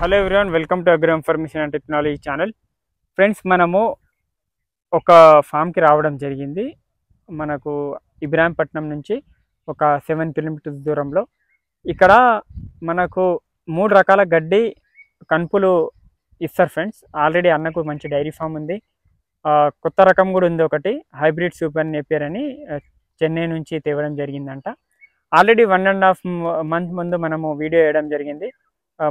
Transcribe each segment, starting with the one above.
Hello everyone, welcome to agro information and technology channel. Friends, మనము ఒక ఫామ్కి రావడం జరిగింది. మనకు ఇబ్రాహీంపట్నం నుంచి ఒక 7 కిలోమీటర్స్ దూరంలో. ఇక్కడ మనకు 3 రకాల గడ్డి కనుపులు ఇస్తారు ఫ్రెండ్స్. ఆల్రెడీ అన్నకు మంచి డైరీ ఫామ్ ఉంది. కొత్త రకం కూడా ఉంది, ఒకటి హైబ్రిడ్ సూపర్ నేపియర్ అని చెన్నై నుంచి తేవడం జరిగిందంట. ఆల్రెడీ 1.5 మంత్ ముందు మనము వీడియో వేయడం జరిగింది.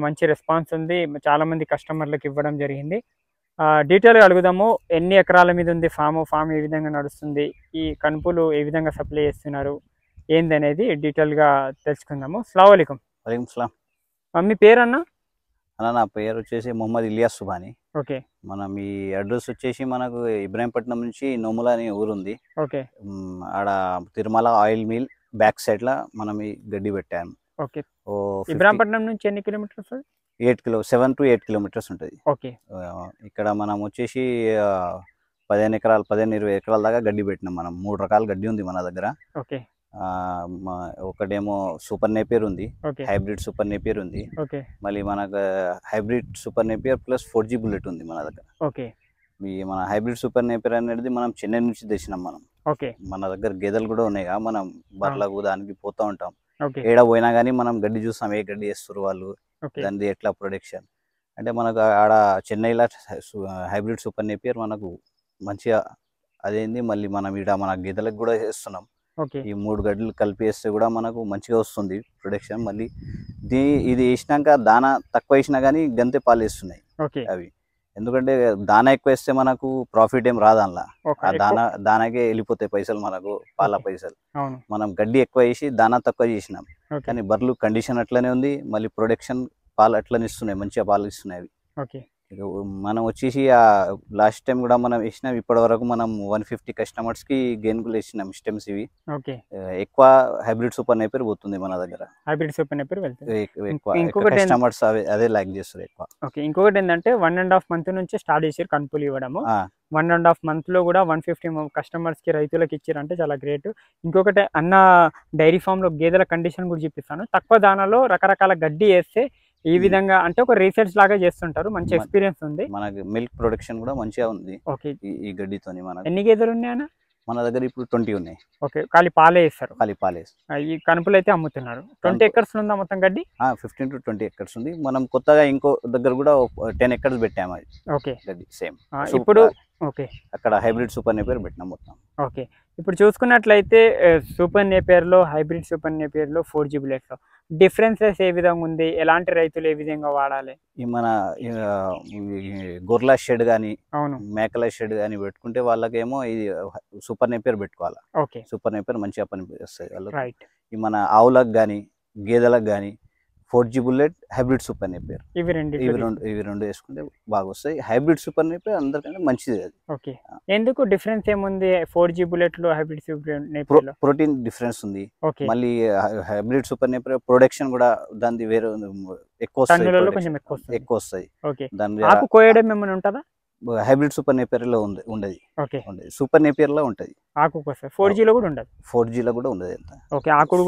మంచి రెస్పాన్స్ ఉంది, చాలామంది కస్టమర్లకు ఇవ్వడం జరిగింది. డీటెయిల్గా అడుగుదాము, ఎన్ని ఎకరాల మీద ఉంది ఫామ్ ఏ విధంగా నడుస్తుంది, ఈ కనుపులు ఏ విధంగా సప్లై చేస్తున్నారు, ఏందనేది డీటెయిల్గా తెలుసుకుందాము. అస్సలాము అలైకుం. వలైకుం సలాం. మీ పేరు అన్న? నా పేరు వచ్చేసి మొహమ్మద్ ఇలియాస్ సుబానీ. ఓకే. మనం ఈ అడ్రస్ వచ్చేసి మనకు ఇబ్రాహీంపట్నం నుంచి నోముల అనే ఊరుంది. ఓకే. ఆడ తిరుమల ఆయిల్ మిల్ బ్యాక్ సైడ్లో మనం ఈ గడ్డి పెట్టాము. ఓకే. ఇబ్రాహీంపట్నం నుంచి ఎన్ని కిలోమీటర్స్? 7 to 8 కిలోమీటర్స్ ఉంటుంది. ఓకే. ఇక్కడ మనం వచ్చేసి 15-20 ఎకరాల దాకా గడ్డి పెట్టినాం. మనం 3 రకాల గడ్డి ఉంది మన దగ్గర. ఓకే. ఒకటేమో సూపర్ నేపియర్ ఉంది, ఓకే. హైబ్రిడ్ సూపర్ నేపియర్ ఉంది. ఓకే. మళ్ళీ మనకు hybrid super Napier plus 4G bullet ఉంది మన దగ్గర. ఓకే. మన హైబ్రిడ్ సూపర్ నేపియర్ అనేది మనం చెన్నై నుంచి తెచ్చినాం. మనం ఓకే. మన దగ్గర గేదెలు కూడా ఉన్నాయి, మనం బర్లకు దానికి పోతూ ఉంటాం. ఓకే. ఏడ పోయినా కానీ మనం గడ్డి చూస్తాం, ఏ గడ్డి వేస్తారు వాళ్ళు, దానిది ఎట్లా ప్రొడక్షన్ అంటే. మనకు ఆడ చెన్నైలో హైబ్రిడ్ సూపర్ నేపియర్ మనకు మంచిగా అదేంది. మళ్ళీ మనం ఈడ మన గేదెలకు కూడా వేస్తున్నాం. ఈ 3 గడ్డలు కలిపి వేస్తే కూడా మనకు మంచిగా వస్తుంది ప్రొడక్షన్. మళ్ళీ ఇది వేసినాక దానా తక్కువ వేసినా కానీ గంతే పాలు వేస్తున్నాయి అవి. ఎందుకంటే దానా ఎక్కువ వేస్తే మనకు ప్రాఫిట్ ఏం రాదు అందులో. ఆ దానాకే వెళ్ళిపోతాయి పైసలు, మనకు పాల పైసలు. మనం గడ్డి ఎక్కువ వేసి దానా తక్కువ చేసినాం, కానీ బర్రెలు కండిషన్ అట్లనే ఉంది. మళ్ళీ ప్రొడక్షన్ పాలు అట్లనే ఇస్తున్నాయి, మంచిగా పాలు ఇస్తున్నాయి అవి. మనం వచ్చేసి లాస్ట్ టైం కూడా మనం వేసినాం. ఇప్పటి వరకు మనం 150 కస్టమర్స్ కి గేన్గులు వేసినాం స్టెమ్స్. ఇవి ఎక్కువ హైబ్రిడ్ సూపర్ నేపియర్ పోతుంది మన దగ్గర. హైబ్రిడ్ సూపర్ నేపియర్ ఎక్కువ కస్టమర్స్ అదే లైక్ చేస్తారు ఎక్కువ. ఓకే. ఇంకొకటి ఏంటంటే 1.5 మంత్ నుంచి స్టార్ట్ చేసారు కనుపులు ఇవ్వడము. 1.5 మంత్ లో కూడా 150 కస్టమర్స్ కి, రైతులకు ఇచ్చారంటే చాలా గ్రేట్. ఇంకొకటి అన్న డైరీ ఫామ్ లో గేదెల కండిషన్ కూడా చూపిస్తాను. తక్కువ దానాలో రకరకాల గడ్డి వేస్తే ఈ విధంగా అంటే ఒక రీసెర్చ్ లాగా చేస్తుంటారు. మంచి ఎక్స్పీరియన్స్ ఉంది. మనకి మిల్క్ ప్రొడక్షన్ కూడా మంచిగా ఉంది. ఓకే. ఈ గడ్డితోని మనకి ఎన్ని గేదెలు ఉన్నాయన్న మన దగ్గర? ఇప్పుడు 20 ఉన్నాయి. ఓకే. ఖాళీ పాలే ఇస్తారు? ఖాళీ పాలే. ఈ కనుపులు అయితే అమ్ముతున్నారు. 20 ఎకర్స్ ఉందా మొత్తం గడ్డి? 15 to 20 ఎకర్స్ ఉంది. మనం కొత్తగా ఇంకో దగ్గర కూడా 10 ఎకర్స్ పెట్టాము అది. ఓకే. గడ్డి సేమ్. ఇప్పుడు ఓకే, అక్కడ హైబ్రిడ్ సూపర్ నేపియర్ పెట్టినాం మొత్తం. ఓకే. ఇప్పుడు చూసుకున్నట్లయితే సూపర్ నేపియర్ లో, హైబ్రిడ్ సూపర్ నేపియర్ లో, 4G బుల్లెట్ లో డిఫరెన్సెస్ ఏ విధంగా ఉంది? ఎలాంటి రైతులు ఏ విధంగా వాడాలి? ఈ మన గొర్రెల షెడ్ కానీ, మేకల షెడ్ కానీ పెట్టుకుంటే వాళ్ళకేమో ఇది సూపర్ నేపియర్ పెట్టుకోవాలి. ఓకే. సూపర్ నేపియర్ మంచిగా పని చేస్తుంది వాళ్ళకి. ఈ మన ఆవులకు కానీ గేదెలకు కానీ 4G bullet, hybrid super Napier, ఇవి రెండు వేసుకుంటే బాగా వస్తాయి. హైబ్రిడ్ సూపర్ నేపియర్ అందరికంటే మంచిది అది. ఓకే. ఎందుకు డిఫరెన్స్ ఏముంది 4G బుల్లెట్ లో, హైబ్రిడ్ సూపర్ నేపియర్ లో? ప్రోటీన్ డిఫరెన్స్ ఉంది. మళ్ళీ హైబ్రిడ్ సూపర్ నేపియర్ ప్రొడక్షన్ కూడా దాని వేరే ఎక్కువ వస్తాయి. దాని ఆకు కోయడం ఏమైనా ఉంటుందా? హైబ్రిడ్ సూపర్ నేపియర్ లో ఉండదు. సూపర్ నేపియర్ లో ఉంటది ఆకు. 4G లో కూడా ఉండదు. 4G లో కూడా ఉండదు. ఓకే. ఆకుడు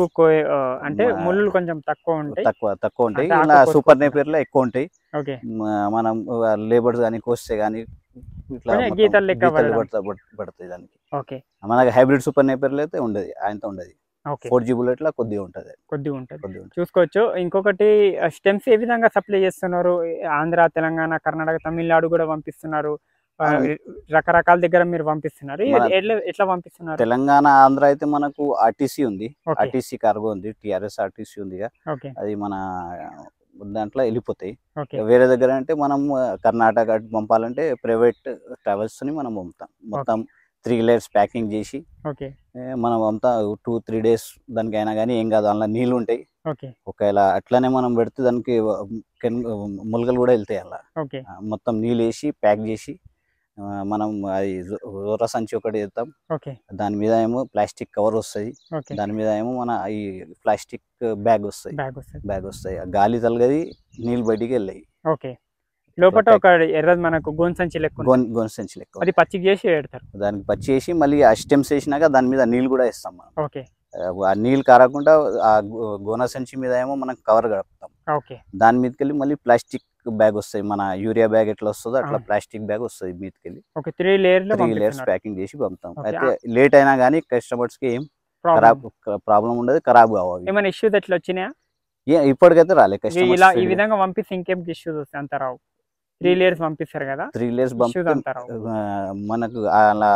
అంటే ముళ్ళు కొంచెం తక్కువ ఉంటాయి. ఇలా సూపర్ నేపియర్ లో ఎక్కువ ఉంటాయి. ఓకే. మనం లేబర్స్ కానీ కోస్తే కానీ ఇట్లా గీతలు లెక్క పడతాయి దానికి. ఓకే. మనకి హైబ్రిడ్ సూపర్ నేపియర్ లో అయితే ఉండదు, ఆయనతో ఉండదు. 4G బుల్లెట్ లో కొద్దిగా ఉంటుంది. చూసుకోవచ్చు. ఇంకొకటి స్టెమ్స్ ఏ విధంగా సప్లై చేస్తున్నారు? ఆంధ్ర, తెలంగాణ, కర్ణాటక, తమిళనాడు కూడా పంపిస్తున్నారు. రకరకాల దగ్గర మీరు పంపిస్తున్నారు. ఎట్లా పంపిస్తున్నారు? తెలంగాణ, ఆంధ్ర అయితే మనకు ఆర్టీసీ ఉంది, ఆర్టీసీ కార్గో ఉంది, TRS ఆర్టీసీ ఉంది. అది మన దాంట్లో వెళ్ళిపోతాయి. వేరే దగ్గర అంటే మనం కర్ణాటక పంపాలంటే ప్రైవేట్ ట్రావెల్స్ ని మనం పంపుతాం. మొత్తం 3 layers ప్యాకింగ్ చేసి మనం అంతా 2-3 days దానికి అయినా కానీ ఏం కాదు. అందులో నీళ్ళు ఉంటాయి. ఒకవేళ అట్లనే మనం పెడితే దానికి ములకలు కూడా వెళ్తాయి. అలా మొత్తం నీళ్ళు వేసి ప్యాక్ చేసి మనం అది రోర సంచి ఒకటి వేస్తాం. దాని మీద ఏమో ప్లాస్టిక్ కవర్ వస్తుంది, దాని మీద ఏమో మన ఈ ప్లాస్టిక్ బ్యాగ్ వస్తాయి. గాలి తలగది, నీళ్ళు బయటికి వెళ్ళాయి. లోపల ఒక ఎర్రది మనకు గోన్ సంచి లెక్క అది పచ్చి చేసి పెడతారు. దానికి పచ్చి చేసి మళ్ళీ ఆ స్టెమ్స్ వేసినాక దాని మీద నీళ్ళు కూడా వేస్తాం మనం. ఆ నీళ్ళు కారకుండా ఆ గోన సంచి మీద ఏమో మనం కవర్ కడతాం. దాని మీదకి వెళ్ళి మళ్ళీ ప్లాస్టిక్ బ్యాగ్ వస్తాయి, మన యూరియా బ్యాగ్ ఎట్లా వస్తుందో అట్లా ప్లాస్టిక్ బ్యాగ్ వస్తుంది మీదకెళ్ళి. ఓకే 3 లేయర్స్ ప్యాకింగ్ చేసి పంపుతాం. అయితే లేట్ అయినా కానీ కస్టమర్స్ కి ఏం ప్రాబ్లం ఉండదు, ఖరాబ్ కావాలి. ఏమైనా ఇష్యూస్ ఎట్లా వచ్చినాయా? ఇప్పటికైతే రాలే ఇలా కస్టమర్స్. ఈ విధంగా పంపిస్తే ఇంకేం ఇష్యూస్ వస్తాయి అంత రావు? 3 లేయర్స్ పంపిస్తారు కదా, 3 లేయర్స్ ఇష్యూస్ అంత రావు. మనకు అలా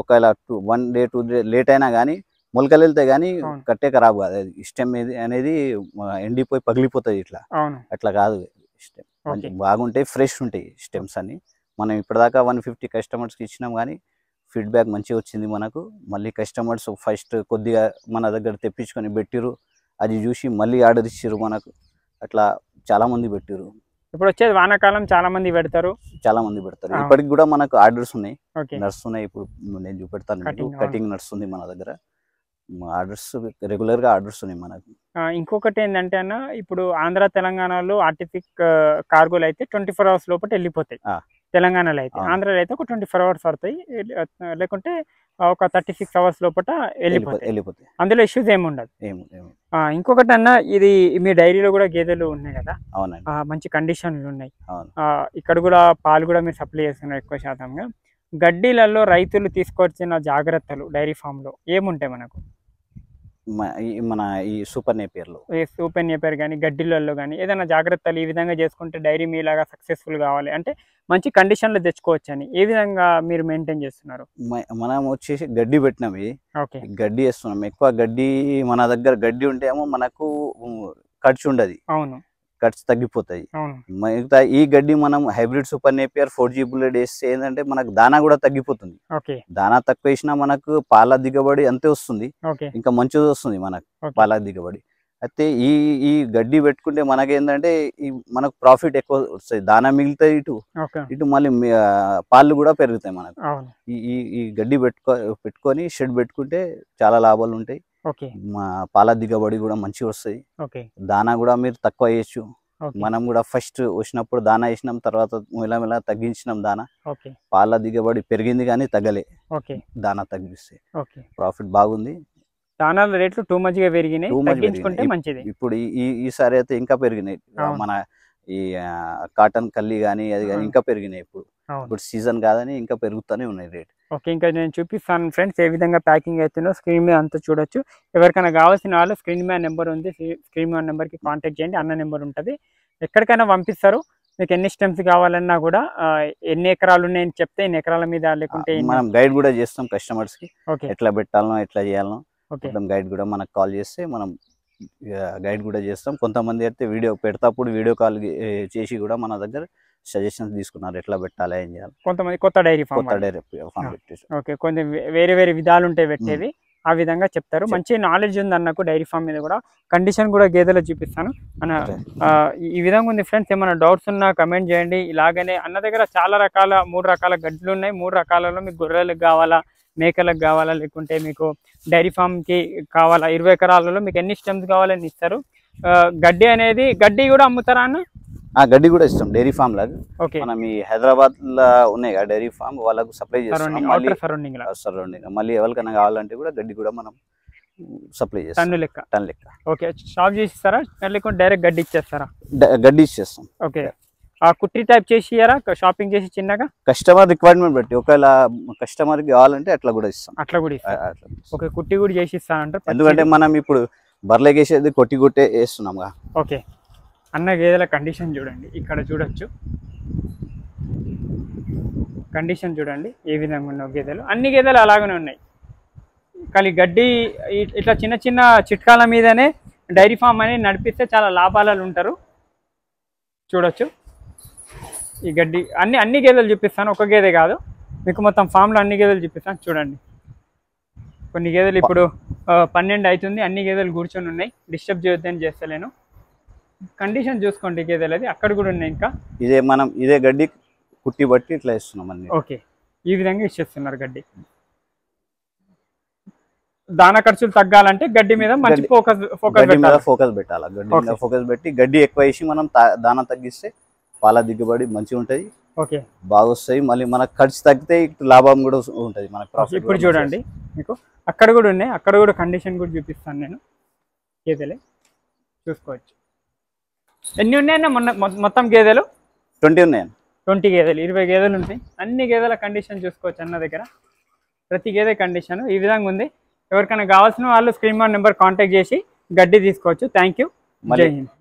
ఒకవేళ 1 డే 2 డే లేట్ అయినా కానీ మొలకలు వెళ్తాయి కానీ కట్టే ఖరాబ్ కాదు. అది స్టెమ్ అనేది ఎండిపోయి పగిలిపోతుంది ఇట్లా. అట్లా కాదు, స్టెమ్ బాగుంటాయి, ఫ్రెష్ ఉంటాయి స్టెమ్స్ అన్ని. మనం ఇప్పటిదాకా 150 కస్టమర్స్కి ఇచ్చినాం కానీ ఫీడ్బ్యాక్ మంచిగా వచ్చింది మనకు. మళ్ళీ కస్టమర్స్ ఫస్ట్ కొద్దిగా మన దగ్గర తెప్పించుకొని పెట్టిరు, అది చూసి మళ్ళీ ఆర్డర్ ఇచ్చిర్రు మనకు. అట్లా చాలా మంది పెట్టిరు. ఇప్పుడు వచ్చేది వానాకాలం, చాలా మంది పెడతారు. ఇప్పటికి కూడా మనకు ఆర్డర్స్ ఉన్నాయి, నడుస్తున్నాయి. ఇప్పుడు నేను చూపెడతాను, కటింగ్ నడుస్తుంది మన దగ్గర. ఆర్డర్స్ రెగ్యులర్ గా ఆర్డర్స్ ఉన్నాయి మనకు. ఇంకొకటి ఏంటంటే అన్న, ఇప్పుడు ఆంధ్ర తెలంగాణలో ఆర్టిఫిక్ కార్గోలు అయితే 24 hours లోపల వెళ్ళిపోతాయి. తెలంగాణలో అయితే, ఆంధ్రాలో అయితే ఒక 24 hours పడతాయి, లేకుంటే ఒక 36 hours లోపల వెళ్ళిపోతాయి. అందులో ఇష్యూస్ ఏమి ఉండదు. ఇంకొకటి అన్న, ఇది మీ డైరీలో కూడా గేదెలు ఉన్నాయి కదా, మంచి కండిషన్లు ఉన్నాయి. ఇక్కడ కూడా పాలు కూడా మీరు సప్లై చేస్తున్నారు ఎక్కువ శాతంగా. గడ్డీలలో రైతులు తీసుకొచ్చిన జాగ్రత్తలు డైరీ ఫామ్ లో ఏముంటాయి మనకు? మన ఈ సూపర్ నేపియర్ కానీ గడ్డిలలో కానీ ఏదైనా జాగ్రత్తలు ఈ విధంగా చేసుకుంటే డైరీ మీలాగా సక్సెస్ఫుల్ కావాలి అంటే మంచి కండిషన్లో తెచ్చుకోవచ్చు అని ఏ విధంగా మీరు మెయింటైన్ చేస్తున్నారు? మనం వచ్చేసి గడ్డి పెట్టినవి, గడ్డి వేస్తున్నాం. ఎక్కువ గడ్డి మన దగ్గర గడ్డి ఉంటే ఏమో మనకు ఖర్చు ఉండదు. అవును, ఖర్చు తగ్గిపోతాయి. మిగతా ఈ గడ్డి మనం hybrid super Napier 4G bullet వేస్తే ఏంటంటే మనకు దానా కూడా తగ్గిపోతుంది. దానా తక్కువ వేసినా మనకు పాల దిగుబడి అంతే వస్తుంది, ఇంకా మంచిది వస్తుంది మనకు పాల దిగుబడి. అయితే ఈ గడ్డి పెట్టుకుంటే మనకేంటంటే మనకు ప్రాఫిట్ ఎక్కువ వస్తుంది, దానా మిగులుతాయి, ఇటు మళ్ళీ పాలు కూడా పెరుగుతాయి మనకు. ఈ గడ్డి పెట్టుకొని షెడ్ పెట్టుకుంటే చాలా లాభాలు ఉంటాయి. పాల దిగుబడి కూడా మంచిగా వస్తాయి. దానా కూడా మీరు తక్కువ వేయచ్చు. మనం కూడా ఫస్ట్ వచ్చినప్పుడు దానా వేసినాం, తర్వాత మెల్లమెల్ల తగ్గించినాం దానా. పాల దిగుబడి పెరిగింది కానీ తగ్గలే, దానా తగ్గిస్తే ప్రాఫిట్ బాగుంది. దానాల రేట్లు టూ మచ్ గా పెరిగినాయి, తగ్గించుకుంటే మంచిది. ఇప్పుడు ఈసారి అయితే ఇంకా పెరిగినాయి. మన ఈ కాటన్ కల్లి కానీ అది కానీ ఇంకా పెరిగినాయి. ఇప్పుడు సీజన్ కాదని ఇంకా పెరుగుతూనే ఉన్నాయి రేట్. ఇంకా నేను చూపిస్తాను ఫ్రెండ్స్ ఏ విధంగా ప్యాకింగ్ అవుతుందో. స్క్రీన్ మీద అంతా చూడొచ్చు. ఎవరికైనా కావాల్సిన వాళ్ళు స్క్రీన్ మీద నెంబర్ ఉంది, స్క్రీన్ మీద నెంబర్కి కాంటాక్ట్ చేయండి. అన్న నెంబర్ ఉంటుంది, ఎక్కడికైనా పంపిస్తారు. మీకు ఎన్ని స్టెమ్స్ కావాలన్నా కూడా, ఎన్ని ఎకరాలు ఉన్నాయని చెప్తే ఎన్ని ఎకరాల మీద, లేకుంటే మనం గైడ్ కూడా చేస్తాం కస్టమర్స్ కి, ఎట్లా పెట్టాలనో ఎట్లా చేయాలనో గైడ్ కూడా మనకు కాల్ చేస్తే మనం గైడ్ కూడా చేస్తాం. కొంతమంది అయితే వీడియో పెడతాప్పుడు వీడియో కాల్ చేసి కూడా మన దగ్గర సజెషన్స్ తీసుకున్నారు, ఎట్లా పెట్టాలి, ఏం చేయాలి. కొంతమంది కొత్త డైరీ ఫామ్ కొంచెం వేరే వేరే విధాలు ఉంటాయి పెట్టేవి, ఆ విధంగా చెప్తారు. మంచి నాలెడ్జ్ ఉంది అన్నకు డైరీ ఫామ్ మీద కూడా. కండిషన్ కూడా గేదెలో చూపిస్తాను అన్న. ఈ విధంగా ఉంది ఫ్రెండ్స్. ఏమైనా డౌట్స్ ఉన్నా కమెంట్ చేయండి. ఇలాగనే అన్న దగ్గర చాలా రకాల 3 రకాల గడ్డలు ఉన్నాయి. 3 రకాలలో మీకు గొర్రెలకు కావాలా, మేకలకు కావాలా, లేకుంటే మీకు డైరీ ఫామ్కి కావాలా, 20 ఎకరాలలో మీకు ఎన్ని స్టెమ్స్ కావాలని ఇస్తారు. గడ్డి కూడా అమ్ముతారా అన్న? గడ్డి కూడా ఇస్తాం డైరీ ఫామ్ లాగా. మనం ఈ హైదరాబాద్ లో ఉన్నాయి కదా డైరీ ఫామ్, వాళ్ళకు సప్లై చేస్తాం. సరౌండింగ్ మళ్ళీ ఎవరికైనా కావాలంటే కూడా గడ్డి కూడా మనం సప్లై చేస్తాం, టన్ లెక్క. షాప్ చేసి ఇస్తారా, లేకుంటే డైరెక్ట్ గడ్డి ఇచ్చేస్తారా? గడ్డి ఇచ్చేస్తాం. కుట్టి టైప్ చేసి షాపింగ్ చేసి చిన్నగా కస్టమర్ రిక్వైర్మెంట్ బట్టి, ఒకవేళ కస్టమర్ కి కావాలంటే అట్లా కూడా ఇస్తాం. కుట్టి కూడా చేసి ఇస్తానంటారు. ఎందుకంటే మనం ఇప్పుడు బర్లేకేసేది కొట్టే వేస్తున్నాం. అన్న గేదెల కండిషన్ చూడండి, ఇక్కడ చూడొచ్చు. కండిషన్ చూడండి ఏ విధంగా ఉన్నావు గేదెలు. అన్ని గేదెలు అలాగనే ఉన్నాయి. కానీ గడ్డి ఇట్లా చిన్న చిన్న చిట్కాల మీదనే డైరీ ఫామ్ అనేది నడిపిస్తే చాలా లాభాలు ఉంటారు. చూడొచ్చు ఈ గడ్డి. అన్ని గేదెలు చూపిస్తాను, ఒక గేదె కాదు మీకు, మొత్తం ఫామ్లో అన్ని గేదెలు చూపిస్తాను. చూడండి, కొన్ని గేదెలు ఇప్పుడు 12 అవుతుంది, అన్ని గేదెలు కూర్చొని ఉన్నాయి. డిస్టర్బ్ చేయొద్దని చేస్తలేను. కండిషన్ చూసుకోండి గేదెలది. అక్కడ కూడా ఉన్నాయి. ఇంకా ఇదే గడ్డి కుట్టి బట్టి ఇట్లా ఇస్తున్నాం అన్ని. ఈ విధంగా ఇచ్చేస్తున్నారు గడ్డి. దానా ఖర్చులు తగ్గాలంటే గడ్డి మీద మంచి ఫోకస్ పెట్టాలి. గడ్డి మీద ఫోకస్ పెట్టి గడ్డి ఎక్కువ వేసి మనం దానా తగ్గిస్తే పాల దిగుబడి మంచిగా ఉంటది, బాగా వస్తాయి. మళ్ళీ మనకు ఖర్చు తగ్గితే లాభం కూడా ఉంటది మనకు. ఇప్పుడు చూడండి మీకు అక్కడ కూడా ఉన్నాయి, అక్కడ కూడా కండిషన్ కూడా చూపిస్తాను నేను. గేదెలే చూసుకోవచ్చు. ఎన్ని ఉన్నాయన్నా మొత్తం గేదెలు? 20 ఉన్నాయండి. 20 గేదెలు, 20 గేదెలు ఉంటాయి. అన్ని గేదెల కండిషన్ చూసుకోవచ్చు అన్న దగ్గర. ప్రతి గేదె కండిషన్ ఈ విధంగా ఉంది. ఎవరికైనా కావాల్సిన వాళ్ళు స్క్రీన్ నెంబర్ కాంటాక్ట్ చేసి గడ్డి తీసుకోవచ్చు. Thank you. జై హింద్.